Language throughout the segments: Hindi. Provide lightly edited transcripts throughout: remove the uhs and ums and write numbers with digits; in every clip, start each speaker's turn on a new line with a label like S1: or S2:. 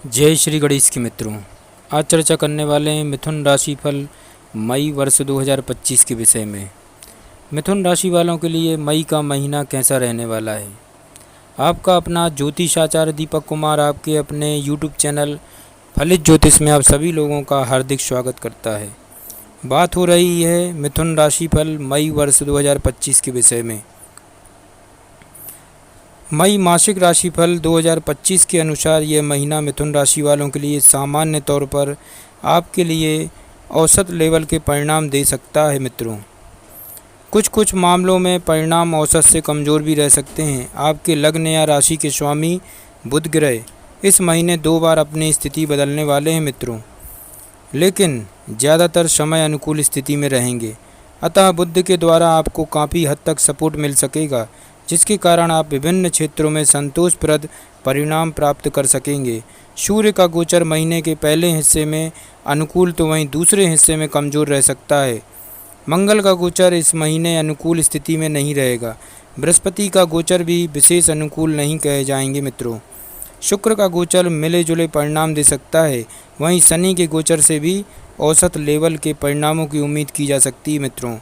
S1: जय श्री गणेश के मित्रों। आज चर्चा करने वाले हैं मिथुन राशि फल मई वर्ष 2025 के विषय में। मिथुन राशि वालों के लिए मई का महीना कैसा रहने वाला है। आपका अपना ज्योतिष आचार्य दीपक कुमार आपके अपने यूट्यूब चैनल फलित ज्योतिष में आप सभी लोगों का हार्दिक स्वागत करता है। बात हो रही है मिथुन राशि फल मई वर्ष 2025 के विषय में। मई मासिक राशिफल 2025 के अनुसार यह महीना मिथुन राशि वालों के लिए सामान्य तौर पर आपके लिए औसत लेवल के परिणाम दे सकता है मित्रों। कुछ मामलों में परिणाम औसत से कमज़ोर भी रह सकते हैं। आपके लग्न या राशि के स्वामी बुध ग्रह इस महीने 2 बार अपनी स्थिति बदलने वाले हैं मित्रों, लेकिन ज़्यादातर समय अनुकूल स्थिति में रहेंगे। अतः बुध के द्वारा आपको काफ़ी हद तक सपोर्ट मिल सकेगा, जिसके कारण आप विभिन्न क्षेत्रों में संतोषप्रद परिणाम प्राप्त कर सकेंगे। सूर्य का गोचर महीने के पहले हिस्से में अनुकूल तो वहीं दूसरे हिस्से में कमज़ोर रह सकता है। मंगल का गोचर इस महीने अनुकूल स्थिति में नहीं रहेगा। बृहस्पति का गोचर भी विशेष अनुकूल नहीं कहे जाएंगे मित्रों। शुक्र का गोचर मिले जुले परिणाम दे सकता है। वहीं शनि के गोचर से भी औसत लेवल के परिणामों की उम्मीद की जा सकती है मित्रों।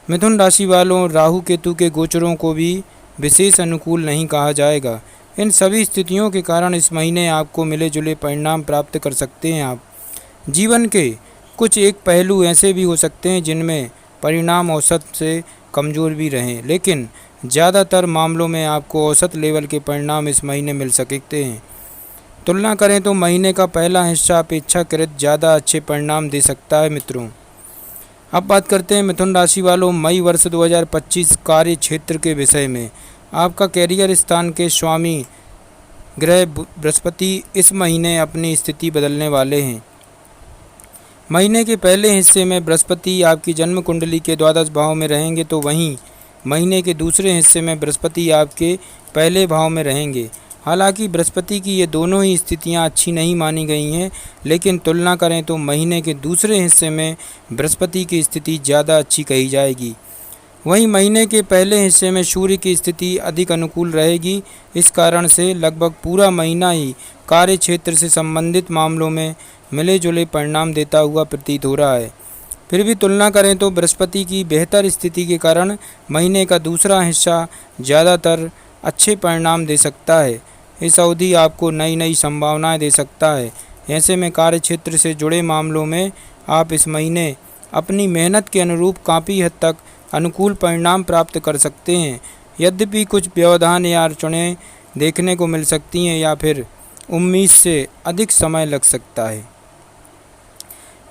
S1: मिथुन राशि वालों, राहु केतु के गोचरों को भी विशेष अनुकूल नहीं कहा जाएगा। इन सभी स्थितियों के कारण इस महीने आपको मिले जुले परिणाम प्राप्त कर सकते हैं। आप जीवन के कुछ एक पहलू ऐसे भी हो सकते हैं जिनमें परिणाम औसत से कमज़ोर भी रहें, लेकिन ज़्यादातर मामलों में आपको औसत लेवल के परिणाम इस महीने मिल सकते हैं। तुलना करें तो महीने का पहला हिस्सा अपेक्षाकृत ज़्यादा अच्छे परिणाम दे सकता है मित्रों। अब बात करते हैं मिथुन राशि वालों मई वर्ष 2025 कार्य क्षेत्र के विषय में। आपका कैरियर स्थान के स्वामी ग्रह बृहस्पति इस महीने अपनी स्थिति बदलने वाले हैं। महीने के पहले हिस्से में बृहस्पति आपकी जन्म कुंडली के द्वादश भाव में रहेंगे, तो वहीं महीने के दूसरे हिस्से में बृहस्पति आपके पहले भाव में रहेंगे। हालांकि बृहस्पति की ये दोनों ही स्थितियां अच्छी नहीं मानी गई हैं, लेकिन तुलना करें तो महीने के दूसरे हिस्से में बृहस्पति की स्थिति ज़्यादा अच्छी कही जाएगी। वहीं महीने के पहले हिस्से में सूर्य की स्थिति अधिक अनुकूल रहेगी। इस कारण से लगभग पूरा महीना ही कार्य क्षेत्र से संबंधित मामलों में मिले जुले परिणाम देता हुआ प्रतीत हो रहा है। फिर भी तुलना करें तो बृहस्पति की बेहतर स्थिति के कारण महीने का दूसरा हिस्सा ज़्यादातर अच्छे परिणाम दे सकता है। इस अवधि आपको नई संभावनाएं दे सकता है। ऐसे में कार्य क्षेत्र से जुड़े मामलों में आप इस महीने अपनी मेहनत के अनुरूप काफ़ी हद तक अनुकूल परिणाम प्राप्त कर सकते हैं। यद्यपि कुछ व्यवधान या अड़चनें देखने को मिल सकती हैं या फिर उम्मीद से अधिक समय लग सकता है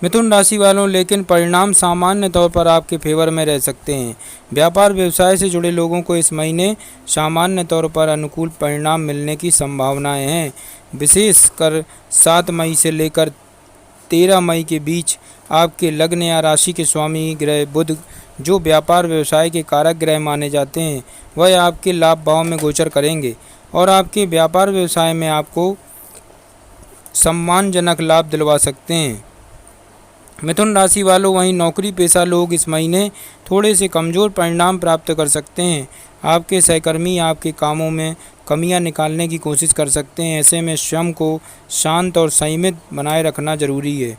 S1: मिथुन राशि वालों, लेकिन परिणाम सामान्य तौर पर आपके फेवर में रह सकते हैं। व्यापार व्यवसाय से जुड़े लोगों को इस महीने सामान्य तौर पर अनुकूल परिणाम मिलने की संभावनाएं हैं। विशेषकर 7 मई से लेकर 13 मई के बीच आपके लग्न या राशि के स्वामी ग्रह बुध, जो व्यापार व्यवसाय के कारक ग्रह माने जाते हैं, वह आपके लाभ भाव में गोचर करेंगे और आपके व्यापार व्यवसाय में आपको सम्मानजनक लाभ दिलवा सकते हैं। मिथुन राशि वालों, वहीं नौकरी पेशा लोग इस महीने थोड़े से कमज़ोर परिणाम प्राप्त कर सकते हैं। आपके सहकर्मी आपके कामों में कमियां निकालने की कोशिश कर सकते हैं। ऐसे में स्वयं को शांत और संयमित बनाए रखना जरूरी है।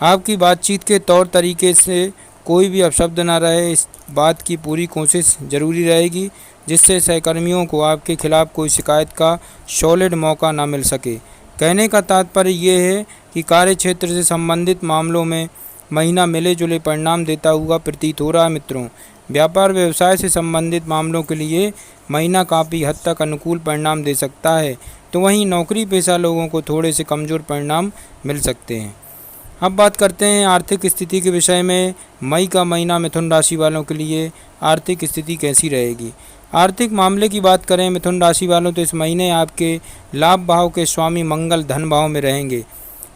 S1: आपकी बातचीत के तौर तरीके से कोई भी अपशब्द न रहे, इस बात की पूरी कोशिश जरूरी रहेगी, जिससे सहकर्मियों को आपके खिलाफ कोई शिकायत का सॉलिड मौका न मिल सके। कहने का तात्पर्य ये है कि कार्य क्षेत्र से संबंधित मामलों में महीना मिले जुले परिणाम देता हुआ प्रतीत हो रहा है मित्रों। व्यापार व्यवसाय से संबंधित मामलों के लिए महीना काफ़ी हद तक अनुकूल परिणाम दे सकता है, तो वहीं नौकरी पेशा लोगों को थोड़े से कमज़ोर परिणाम मिल सकते हैं। अब बात करते हैं आर्थिक स्थिति के विषय में। मई का महीना मिथुन राशि वालों के लिए आर्थिक स्थिति कैसी रहेगी। आर्थिक मामले की बात करें मिथुन राशि वालों, तो इस महीने आपके लाभ भाव के स्वामी मंगल धन भाव में रहेंगे।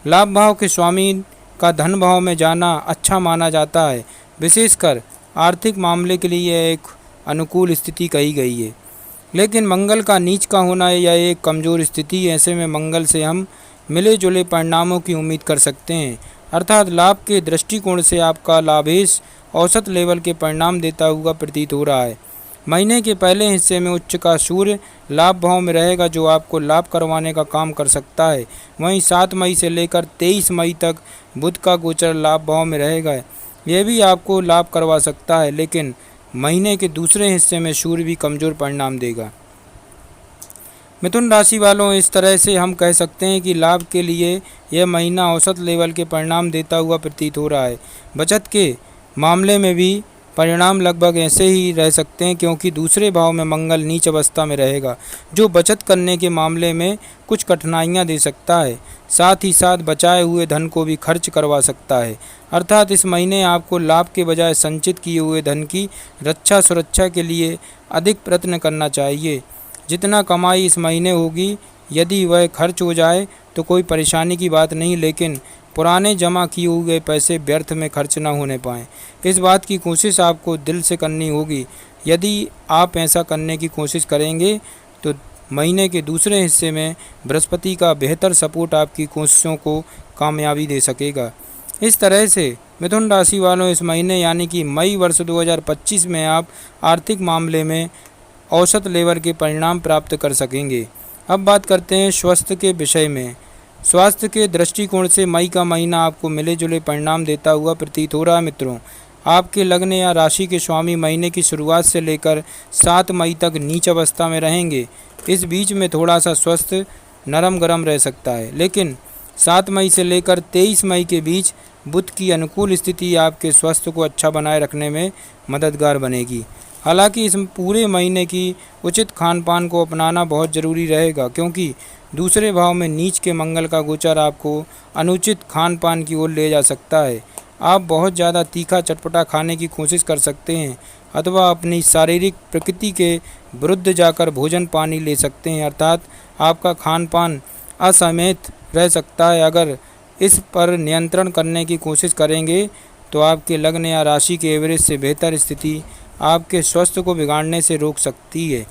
S1: लाभ भाव के स्वामी का धन भाव में जाना अच्छा माना जाता है। विशेषकर आर्थिक मामले के लिए एक अनुकूल स्थिति कही गई है, लेकिन मंगल का नीच का होना यह एक कमज़ोर स्थिति है। ऐसे में मंगल से हम मिले जुले परिणामों की उम्मीद कर सकते हैं, अर्थात लाभ के दृष्टिकोण से आपका लाभेश औसत लेवल के परिणाम देता हुआ प्रतीत हो रहा है। महीने के पहले हिस्से में उच्च का सूर्य लाभ भाव में रहेगा, जो आपको लाभ करवाने का काम कर सकता है। वहीं 7 मई से लेकर 23 मई तक बुध का गोचर लाभ भाव में रहेगा, यह भी आपको लाभ करवा सकता है, लेकिन महीने के दूसरे हिस्से में सूर्य भी कमज़ोर परिणाम देगा। मिथुन राशि वालों, इस तरह से हम कह सकते हैं कि लाभ के लिए यह महीना औसत लेवल के परिणाम देता हुआ प्रतीत हो रहा है। बचत के मामले में भी परिणाम लगभग ऐसे ही रह सकते हैं, क्योंकि दूसरे भाव में मंगल नीच अवस्था में रहेगा, जो बचत करने के मामले में कुछ कठिनाइयां दे सकता है। साथ ही साथ बचाए हुए धन को भी खर्च करवा सकता है। अर्थात इस महीने आपको लाभ के बजाय संचित किए हुए धन की रक्षा सुरक्षा के लिए अधिक प्रयत्न करना चाहिए। जितना कमाई इस महीने होगी, यदि वह खर्च हो जाए तो कोई परेशानी की बात नहीं, लेकिन पुराने जमा किए हुए पैसे व्यर्थ में खर्च न होने पाएँ, इस बात की कोशिश आपको दिल से करनी होगी। यदि आप ऐसा करने की कोशिश करेंगे तो महीने के दूसरे हिस्से में बृहस्पति का बेहतर सपोर्ट आपकी कोशिशों को कामयाबी दे सकेगा। इस तरह से मिथुन राशि वालों, इस महीने यानी कि मई वर्ष 2025 में आप आर्थिक मामले में औसत लेवल के परिणाम प्राप्त कर सकेंगे। अब बात करते हैं स्वास्थ्य के विषय में। स्वास्थ्य के दृष्टिकोण से मई का महीना आपको मिले जुले परिणाम देता हुआ प्रतीत हो रहा है। मित्रों, आपके लग्न या राशि के स्वामी महीने की शुरुआत से लेकर 7 मई तक नीच अवस्था में रहेंगे। इस बीच में थोड़ा सा स्वास्थ्य नरम गरम रह सकता है, लेकिन 7 मई से लेकर 23 मई के बीच बुध की अनुकूल स्थिति आपके स्वास्थ्य को अच्छा बनाए रखने में मददगार बनेगी। हालांकि इस पूरे महीने की उचित खान पान को अपनाना बहुत ज़रूरी रहेगा, क्योंकि दूसरे भाव में नीच के मंगल का गोचर आपको अनुचित खान पान की ओर ले जा सकता है। आप बहुत ज़्यादा तीखा चटपटा खाने की कोशिश कर सकते हैं, अथवा अपनी शारीरिक प्रकृति के विरुद्ध जाकर भोजन पानी ले सकते हैं, अर्थात आपका खान पान असममित रह सकता है। अगर इस पर नियंत्रण करने की कोशिश करेंगे तो आपके लग्न या राशि के एवरेज से बेहतर स्थिति आपके स्वास्थ्य को बिगाड़ने से रोक सकती है।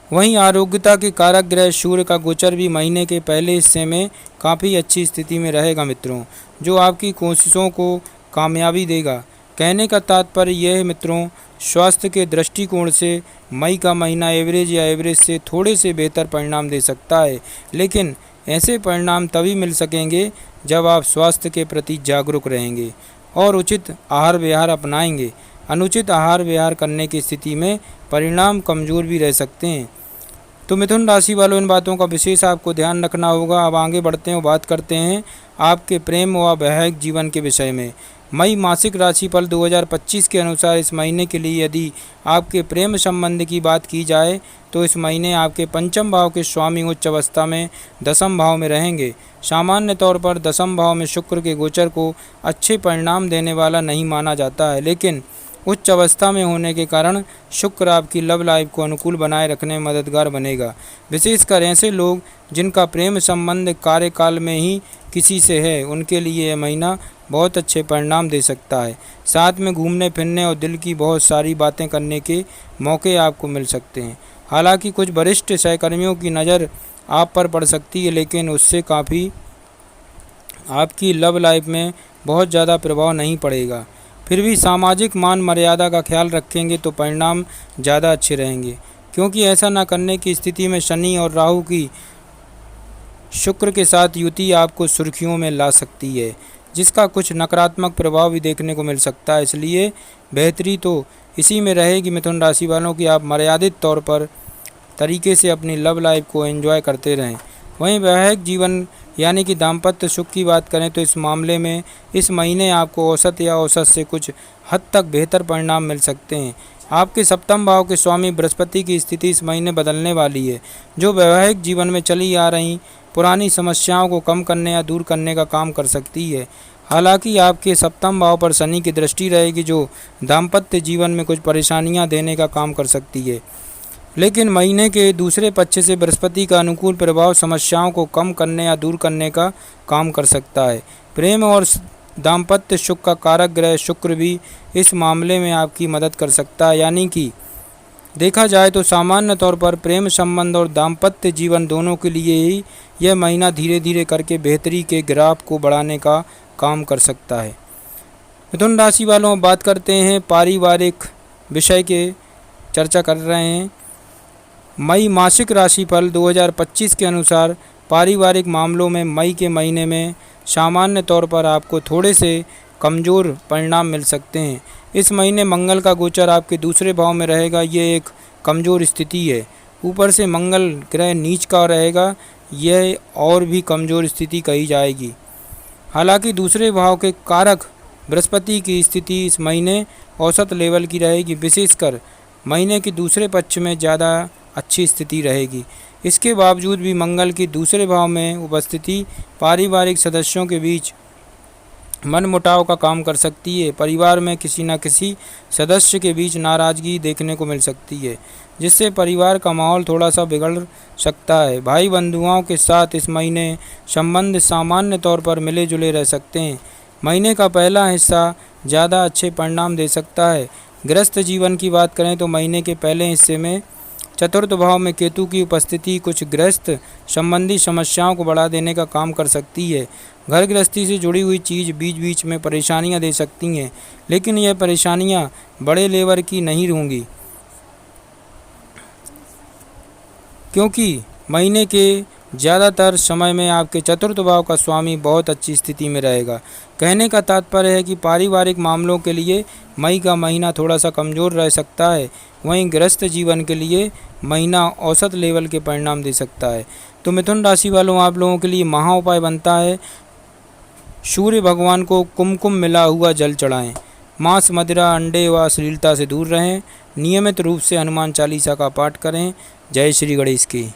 S1: वहीं आरोग्यता के कारक ग्रह सूर्य का गोचर भी महीने के पहले हिस्से में काफ़ी अच्छी स्थिति में रहेगा मित्रों, जो आपकी कोशिशों को कामयाबी देगा। कहने का तात्पर्य यह है मित्रों, स्वास्थ्य के दृष्टिकोण से मई का महीना एवरेज या एवरेज से थोड़े से बेहतर परिणाम दे सकता है, लेकिन ऐसे परिणाम तभी मिल सकेंगे जब आप स्वास्थ्य के प्रति जागरूक रहेंगे और उचित आहार विहार अपनाएंगे। अनुचित आहार विहार करने की स्थिति में परिणाम कमज़ोर भी रह सकते हैं। तो मिथुन राशि वालों, इन बातों का विशेष आपको ध्यान रखना होगा। अब आगे बढ़ते हैं और बात करते हैं आपके प्रेम व वैवाहिक जीवन के विषय में। मई मासिक राशिफल 2025 के अनुसार इस महीने के लिए यदि आपके प्रेम संबंध की बात की जाए तो इस महीने आपके पंचम भाव के स्वामी उच्च अवस्था में दसम भाव में रहेंगे। सामान्य तौर पर दसम भाव में शुक्र के गोचर को अच्छे परिणाम देने वाला नहीं माना जाता है, लेकिन उच्च अवस्था में होने के कारण शुक्र आपकी लव लाइफ को अनुकूल बनाए रखने में मददगार बनेगा। विशेषकर ऐसे लोग जिनका प्रेम संबंध कार्यकाल में ही किसी से है, उनके लिए यह महीना बहुत अच्छे परिणाम दे सकता है। साथ में घूमने फिरने और दिल की बहुत सारी बातें करने के मौके आपको मिल सकते हैं। हालांकि कुछ वरिष्ठ सहकर्मियों की नज़र आप पर पड़ सकती है, लेकिन उससे काफ़ी आपकी लव लाइफ में बहुत ज़्यादा प्रभाव नहीं पड़ेगा। फिर भी सामाजिक मान मर्यादा का ख्याल रखेंगे तो परिणाम ज़्यादा अच्छे रहेंगे, क्योंकि ऐसा न करने की स्थिति में शनि और राहु की शुक्र के साथ युति आपको सुर्खियों में ला सकती है, जिसका कुछ नकारात्मक प्रभाव भी देखने को मिल सकता है। इसलिए बेहतरी तो इसी में रहेगी मिथुन राशि वालों की आप मर्यादित तौर पर तरीके से अपनी लव लाइफ को एंजॉय करते रहें। वहीं वैवाहिक जीवन यानी कि दाम्पत्य सुख की बात करें तो इस मामले में इस महीने आपको औसत या औसत से कुछ हद तक बेहतर परिणाम मिल सकते हैं। आपके सप्तम भाव के स्वामी बृहस्पति की स्थिति इस महीने बदलने वाली है, जो वैवाहिक जीवन में चली आ रही पुरानी समस्याओं को कम करने या दूर करने का काम कर सकती है। हालांकि आपके सप्तम भाव पर शनि की दृष्टि रहेगी, जो दाम्पत्य जीवन में कुछ परेशानियां देने का काम कर सकती है, लेकिन महीने के दूसरे पक्ष से बृहस्पति का अनुकूल प्रभाव समस्याओं को कम करने या दूर करने का काम कर सकता है। प्रेम और दाम्पत्य सुख का कारक ग्रह शुक्र भी इस मामले में आपकी मदद कर सकता है। यानी कि देखा जाए तो सामान्य तौर पर प्रेम संबंध और दाम्पत्य जीवन दोनों के लिए ही यह महीना धीरे धीरे करके बेहतरी के ग्राफ को बढ़ाने का काम कर सकता है। मिथुन राशि वालों, बात करते हैं पारिवारिक विषय के चर्चा कर रहे हैं। मई मासिक राशिफल 2025 के अनुसार पारिवारिक मामलों में मई के महीने में सामान्य तौर पर आपको थोड़े से कमज़ोर परिणाम मिल सकते हैं। इस महीने मंगल का गोचर आपके दूसरे भाव में रहेगा। ये एक कमज़ोर स्थिति है। ऊपर से मंगल ग्रह नीच का रहेगा, यह और भी कमज़ोर स्थिति कही जाएगी। हालांकि दूसरे भाव के कारक बृहस्पति की स्थिति इस महीने औसत लेवल की रहेगी। विशेषकर महीने के दूसरे पक्ष में ज़्यादा अच्छी स्थिति रहेगी। इसके बावजूद भी मंगल की दूसरे भाव में उपस्थिति पारिवारिक सदस्यों के बीच मनमुटाव का काम कर सकती है। परिवार में किसी न किसी सदस्य के बीच नाराज़गी देखने को मिल सकती है, जिससे परिवार का माहौल थोड़ा सा बिगड़ सकता है। भाई बंधुओं के साथ इस महीने संबंध सामान्य तौर पर मिले जुले रह सकते हैं। महीने का पहला हिस्सा ज़्यादा अच्छे परिणाम दे सकता है। गृहस्थ जीवन की बात करें तो महीने के पहले हिस्से में चतुर्थ भाव में केतु की उपस्थिति कुछ गृहस्थ संबंधी समस्याओं को बढ़ा देने का काम कर सकती है। घर गृहस्थी से जुड़ी हुई चीज़ बीच बीच में परेशानियां दे सकती हैं, लेकिन यह परेशानियां बड़े लेवल की नहीं होंगी, क्योंकि महीने के ज़्यादातर समय में आपके चतुर्थ भाव का स्वामी बहुत अच्छी स्थिति में रहेगा। कहने का तात्पर्य है कि पारिवारिक मामलों के लिए मई का महीना थोड़ा सा कमज़ोर रह सकता है, वहीं गृहस्थ जीवन के लिए महीना औसत लेवल के परिणाम दे सकता है। तो मिथुन राशि वालों, आप लोगों के लिए महा उपाय बनता है, सूर्य भगवान को कुमकुम मिला हुआ जल चढ़ाएं। मांस, मदिरा, अंडे व अश्लीलता से दूर रहें। नियमित रूप से हनुमान चालीसा का पाठ करें। जय श्री गणेश की।